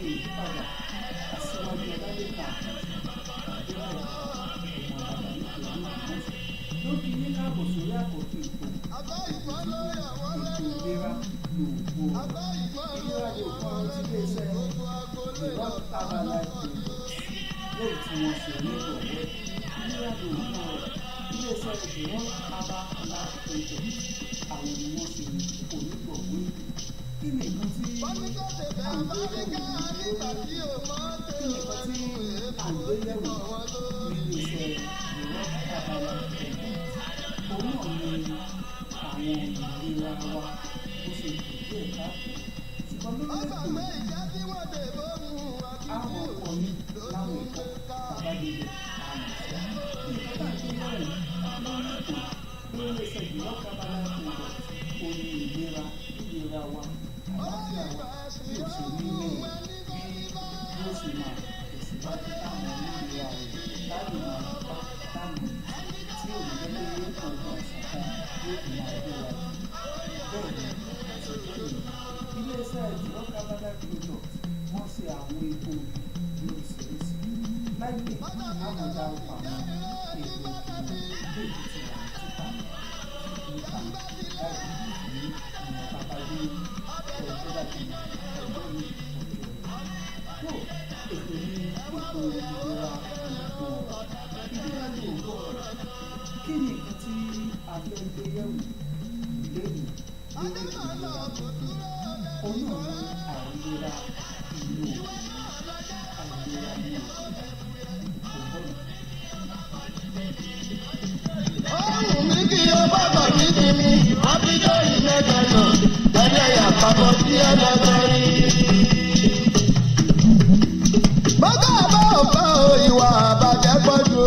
ìyípadà Aṣíwájú Ọlálékan Adébẹ̀rẹ̀ ọmọ bàbá nítorí ìmọ̀ọ́sí ló fi ní káàbọ̀ sórí àkọ́tún ìlera lòògbò ìlera yóò kọ́ ọ́ sí iléeṣẹ́ ìrọ́ abala ìgbòho lóyè tí wọ́n ṣe onígbọ̀wọ́ ìlera lòògbò iléeṣẹ́ ìrọ́ abala ìgbòho àwọn ni wọ́n ṣe onígbọ̀wọ́ kí ni nǹkan tí àgbéyẹ̀wò níléeṣẹ́ ìrọ́ abala ìgbòho òun náà ni àwọn ìlera wa ó ṣe ìdíje káàkiri ṣùgbọ́n lórílẹ̀-èdè àwọn ọkọ̀ mi láwọn ẹ̀kọ́ àbájáde àmì ìfẹ́ àgbéyẹ̀wò lórí ètò lórí ẹsẹ̀ ìlọ́ kábàlá ìpínlẹ̀ orí ìlera wa àlàáfíà wa bí ó ṣe nílé bí ó ṣe máa tẹ̀síwájú táwọn onílera rẹ̀ láti máa bá táwọn tí ò ní lẹ́yìn ètò ọ̀gbọ̀n ìṣàkóso yóò fi máa gbé wa bẹ́ẹ̀ ni iléeṣẹ́ ìdúró kábàdà kìlọ̀ wọ́n ṣe àwọn epo lóríṣiríṣi láyé àwọn dárúkọ àwọn èdè òkèèrè lè ti wà nípa láti ní ìmọ̀ pàtàkì ọjọ́ láti ọjọ́ ní ọjọ́ tó ètò ní ètò ìlera ìlera lóòótọ́ kí ni nǹkan tí a fẹ́ gbé yẹ̀wò lẹ́yìn lórí ìlera òun náà ní àìlera ìlú àìlera ní òkúta. Ohun mi kì í bá bọ̀ ní tèmi, àbíjọ́ ìmẹ́ta náà, lẹ́yìn àpapọ̀ sí ẹ̀dọ́gbọ́n rí. Bọ́gá bá òfò ìwà àbàjẹ́ pọ̀ jù.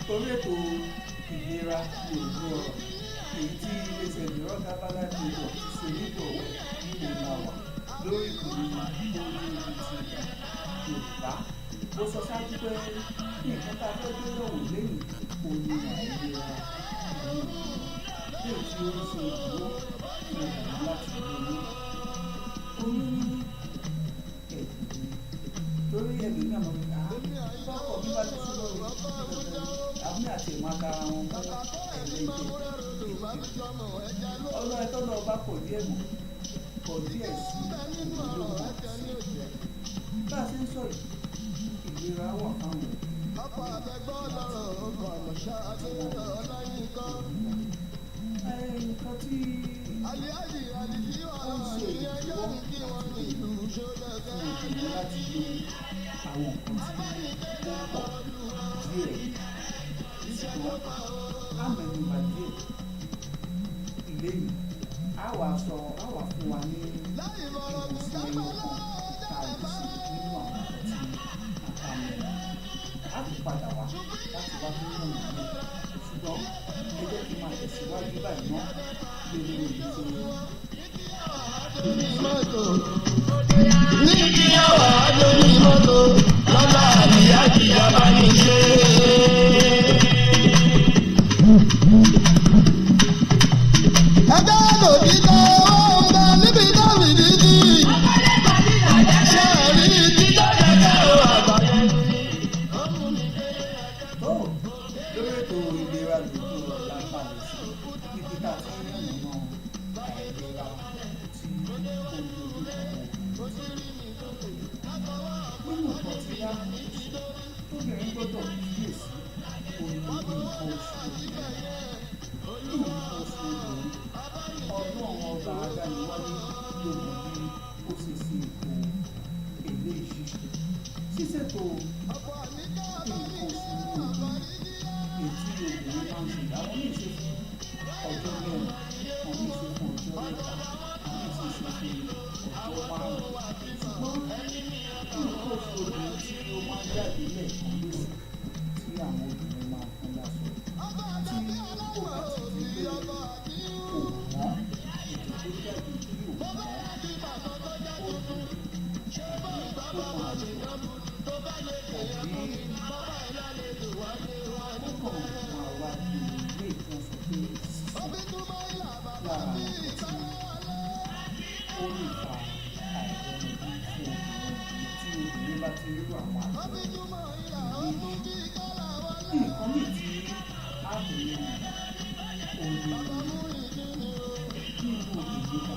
Torí ètò ìlera lòdù ọ̀rọ̀ èyí tí iléeṣẹ́ ìrọ́ kábàlá ìpínlẹ̀ ti ṣe nígbọ̀wọ́ nílò ìlàwà lórí ìkòrí orí ibi ti Yorùbá. Mo sọ ṣáájú pé nǹkan tá a fẹ́ gbé lọ́wọ́ lẹ́yìn òní àìlera ìlú léè tí ó ń ṣe ìdúró fún ọ̀nà láti lóyún. Oyún níní ẹ̀dùn ni torí ẹ̀dùn ní àmọ́ fọ́kọ̀ bí bá ti sí lórí àmì àti ìmọ̀ta àwọn ọmọ ẹ̀lẹ́gbẹ̀ ọlọ́ ẹ̀tọ́ lọ bá pọ̀ díẹ̀ mọ́ pọ̀ díẹ̀ sí ìlú wọn bá a ṣe ń sọ ìlera wà fáwọn nǹkan tí ó ń ṣe ìdíwọ́ láti lo àwọn nǹkan tí ó pọ̀ díẹ̀ ṣùgbọ́n àmẹ́nubà díẹ̀ ìléyìí á wà fún wa ní ìwòsàn ẹyọ kan tá a lè ṣe nínú àwọn nǹkan tí a mẹ́nu á ti padà wá láti wá fún ìwọ̀n ìlú ṣùgbọ́n ẹ jẹ́ kí n máa tẹ̀síwájú báyìí náà lórí ìṣòro. Níbi àwọn àjọ ní mọ́tò lọ́la àbíyá kìyà bá ní ṣe. Ẹgbẹ́ lòdì tó ń bẹ níbi táwọn ìdíjì. Ṣé rí títọ́ kẹ̀kẹ́ ò àgbáyé? Lórí ètò ìlera lòdù láǹfààní sí níbi tá a ti ń rìn nínú àìlera tí ó ń dojú kọ nínú nǹkan tí yá tóbìnrin gbọ́dọ̀ kíyèsí òun ní nǹkan oṣù ní nǹkan oṣù ọlọ́run ọba adániwáyé ló mọ bí ó ṣe ṣe ètò eléyìí ṣíṣètò nǹkan oṣù ní ètí obìnrin máa ń ṣe àwọn ní ìṣe fún ọjọ́ mẹ́rin àwọn ní ìṣe fún ọjọ́ mẹ́ta àwọn ní ìṣe fún ọjọ́ márùn-ún ṣùgbọ́n nǹkan oṣù obìnrin tí ó máa ń jáde lẹ́ẹ̀kan lóṣù tí àwọn obìnrin máa ń fún láṣọ tí ó bá ti di pé kò mọ́ ètò tó jáde tí ò mọ́ ó dùn ó máa lọ tàbí ó kàn máa wá di ilé ìtàn sọ pé ti rí àwọn àjọ ìlú nǹkan lè ti àbòyẹ òní nínú ìgbéga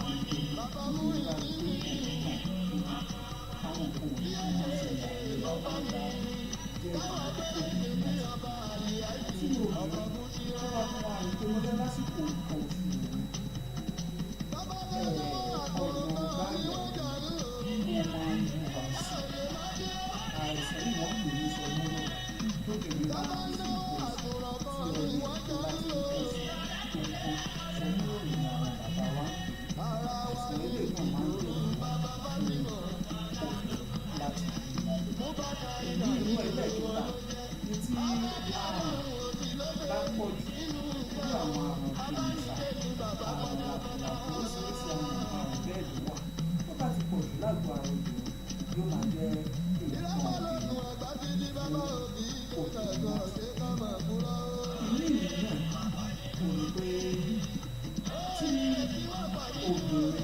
nígbà àwọn nǹkan òní tí wọ́n ṣẹlẹ̀ lọ́wọ́ jẹ́ tí mo rí tó bá fún wa ní pé mo fẹ́ lásìkò nǹkan oṣù ọ̀nà báyọ̀ wọ́n máa ń mú wa sí àìsàn yìí wọ́n pè ní sọmọ́lọ́ tó bèrè bá ń sí ìpò tí ọ̀rẹ́ tó bá ti ń pọ̀ sí tó ń kọ́ sọmọ́lọ́ ní àwọn bàbá wa àìsàn ilé náà máa ń tẹ̀lé láti ìlú ìlú ẹgbẹ́ ìjọba ní tí bá pọ̀ jù nínú àwọn àrùn kìnnìkan àwọn làkúlà oríṣiríṣi àwọn àrùn bẹ́ẹ̀ ló wà tó bá ti pọ̀ jù lágbo ara obìnrin yóò máa jẹ́ ìlú ìlú náà kò ní pé tí obìnrin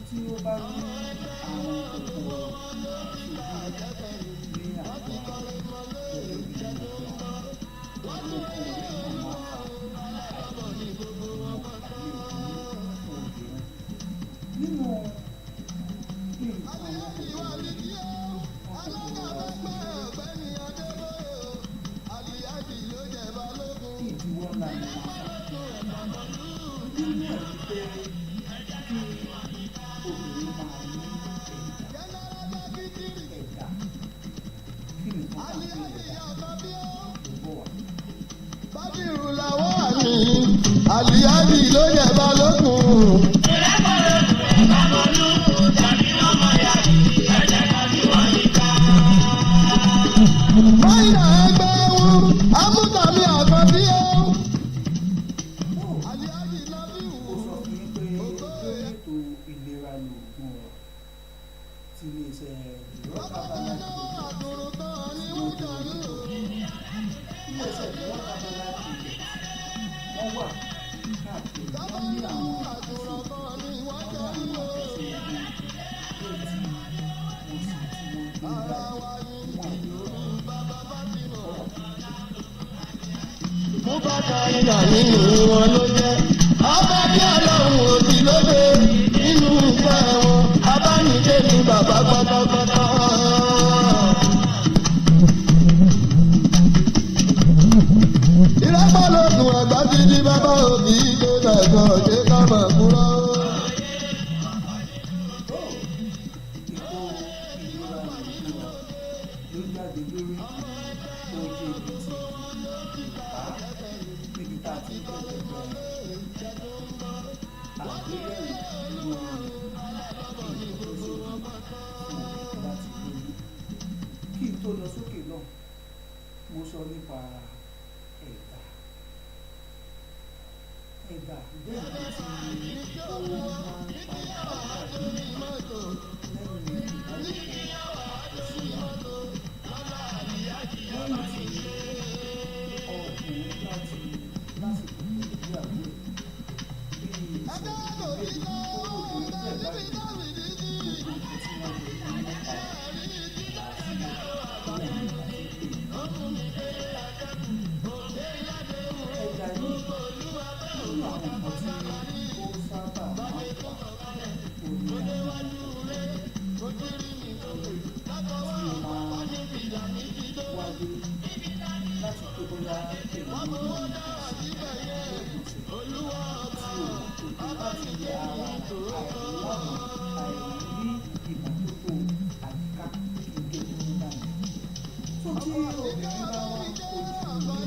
tí ó bá ní àwọn kòkòrò ṣùgbọ́n ní àgbà gẹ́gẹ́ bí nínú ìdíwọ́ ńlá ní nínú ẹ̀ ní pé kí obìnrin máa ní ẹ̀dá kí nìkan bá ń gbé ẹ̀dá ló bọ̀ wá. Bádìrú làwọn àmì àlìyáàdì ló yẹ balógun. Máyà ẹgbẹ́ wọn, amútàmí àkọ́bí ó. Àlìyáàdì lábí wù. Ó sọ fún yín pé ètò ìlera lòògùn ọ̀rọ̀ tí iléeṣẹ́ ìrọ́kábálá wọ́n wà káàkiri wọ́n ní àwọn àtúnṣe wọ́n ní àwọn àtúnṣe ìgbé tí mo sì tí mo gbé Mú bàtà ìyá nínú wọn ló jẹ́. Ọba bí ọlọ́run òbí lóde nínú ìfẹ́ wọn. Abánidé ni bàbá pátápátá. Ìrẹ́pọ̀ lókun ẹ̀gbá ti di bàbá òbí tó tẹ̀sán ṣé ká mọ̀ kúrò. ló jáde lórí ojú ibi tí ìbá níbi tá a ti ń tẹ̀lé àgbéyẹ̀wò nínú ìlú tó ṣe láti lórí. Kí n tó lọ sókè náà mo sọ nípa ẹ̀dà bẹ́ẹ̀ ni tí ó máa ń pa ìpàdé lẹ́yìn ìbálòpọ̀ lẹ́yìn tí ọkùnrin láti lásìkò ìgbéyàwó bí ìṣẹ̀lẹ̀ ìgbésẹ̀ tó obìnrin bẹ́ẹ̀ bá ti gbogbo tí wọ́n lè ní nípa ẹ̀dà yìí nínú àwọn nǹkan tí ó sábà máa ń fà òní àwọn wáyé láti pé bóyá èèyàn ní ìgbésẹ̀ láti yẹ ara àìní ìmọ́tótó àyíká kékeré nígbà yẹn. Tó tí obìnrin bá wá ojú ilé ìta nǹkan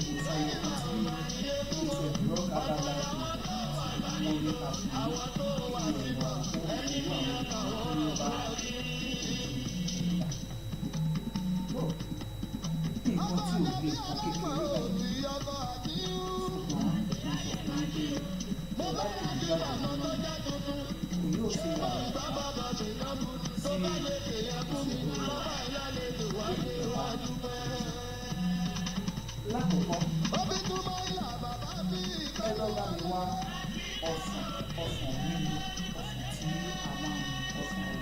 ìwòsàn ẹ̀kọ́ tí iléeṣẹ́ ìrọ́kábálá wọ́n ní ká fún ìrọ̀rùn fún ìlú àwọn ìlú bá nǹkan tí ò lè kọ́ kékeré bẹ́ẹ̀ ṣùgbọ́n mo sọ fún mi pé bá lè gbàgbọ́ kò yóò ṣe àwọn sí lákòókò ẹ lọ bá mi wá ọsàn mímu ọsàn tí a máa ń ọsàn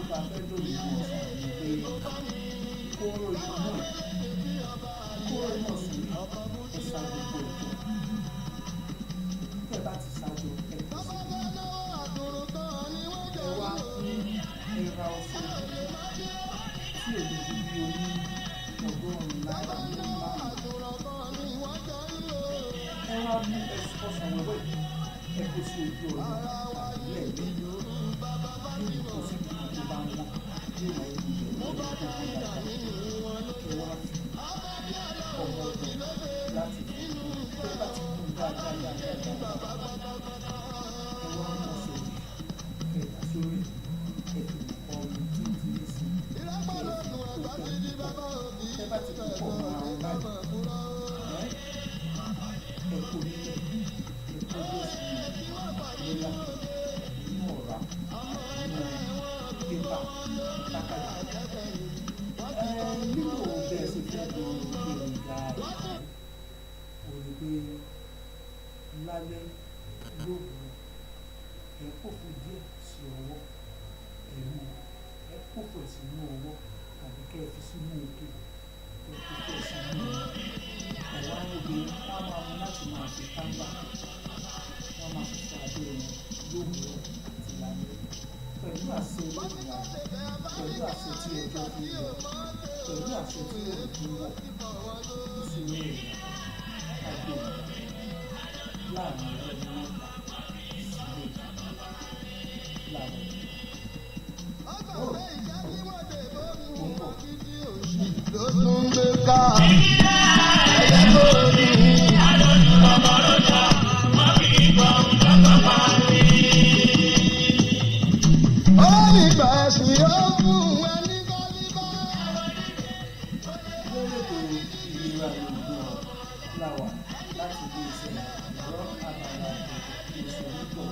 tá a fẹ́ lòdì fún ọ̀sán ni pé kóró inú náà sí ẹ̀sà gbogbo ètò tẹ́ bá ti ṣáájú ẹ̀kọ́ sí ẹ wá ẹ̀ra ọ̀sẹ̀ tí èdè ti bí oní ọgọ́rùn-ún náírà ní márùn-ún ẹ wá mú ọ̀sán wẹ́wẹ́ ẹ̀kọ́ sí ojú ọ̀nà àbílẹ̀ ní kò sí bí wọ́n bá ń wọ́n yóò máa ń gbé ẹ̀kọ́ tó kọ́ dáadáa ẹ wá ọmọ ọdún láti tẹ́ bá ti kú dáadáa ẹ wá mọ̀ sórí ẹ̀dá sórí ẹ̀dùn ọ̀run tí ó ti lé sí tẹ́ bá ti kú pọ̀ mọ́ àwọn báyìí ẹ̀kọ́ nílẹ̀ ẹ̀kọ́ yóò sì nílá nínú ọ̀rá nínú pépà tákàdá nílò bẹ́ẹ̀ sì fẹ́ lo èròjà òrùgbé lálẹ́ lóògùn ẹ̀kọ́ fún díẹ̀ sí ọwọ́ ẹ̀mú ẹ̀kọ́ fún sínú ọwọ́ tàbí kẹ́ ẹ fi sínú òkè ẹ̀kọ́ fún sínú ẹ̀wá obìnrin á máa mú láti máa fi tábà wọ́n máa fi fún abẹ́ wọn lóògùn àti lálẹ́ pẹ̀lú àṣẹ olóògùn pẹ̀lú àṣẹ tí ẹjọ́ fi lọ pẹ̀lú àṣẹ tí òògùn wọ̀ sínú ẹ̀yà àgbè láàrin ọdún mẹ́ta sílé láàrin. ló tún gbé ká ẹ̀yẹ́ tó rí ọmọ lọ́jà wọ́n fi gbọ́ ọ̀gá máa rí. ó ní gbàsí ó fún ẹni bá ní bá. lórí ètò ìlera ìlú làwà láti ilé iṣẹ́ ìrọ̀ àbàlà ìṣòwò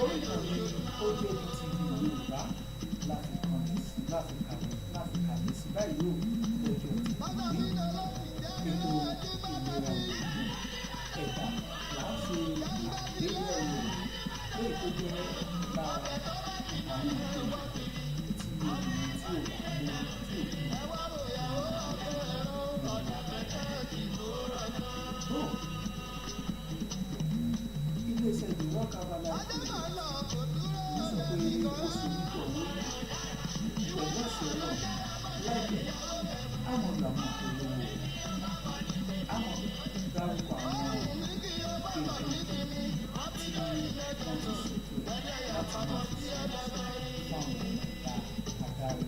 orí kan ní ó jẹ́ ní ti Yorùbá láti kàwé sí báyìí yóò lọ́jọ́ ní ètò ìlera ẹ̀dá láti ìgbéyàwó lórí tó jẹ́ lára àwọn ìjọ tí obìnrin tí ò bá lóyún tí ò bí iléeṣẹ́ ìwọ́ kábàlá sọ pé ó sì ní tọ̀wé pẹ̀lú ẹ̀sẹ̀ náà láìpẹ́ àwọn làwọn olówó àwọn dárúkọ àwọn èdè tí wọ́n ti ṣètò láti máa fi ṣe fáwọn ìgbà adarí.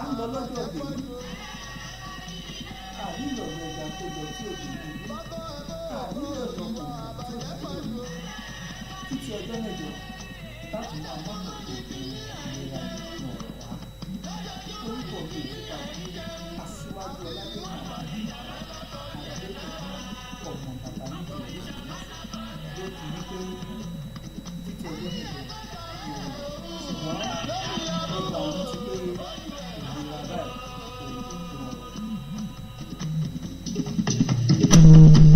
à ń lọ lọ́jọ́ tèmi ànílò ẹja tó jọ tí ò dé ibi ànílò ọ̀dọ́kùnrin tí ò bá yẹ títí ọjọ́ mẹ́jọ láti máa bá pọ̀ tó ìlera ìlú ọ̀rọ̀ wá. orúkọ mi ìfipá aṣíwájú ọlájọ́ àdéhùn ọ̀gbọ̀n bàbá nítorí ló ti ní pé títí ọjọ́ mẹ́jọ ṣùgbọ́n ọgbà ọ̀hún ti pé ìlera báyìí òun tó rọrùn.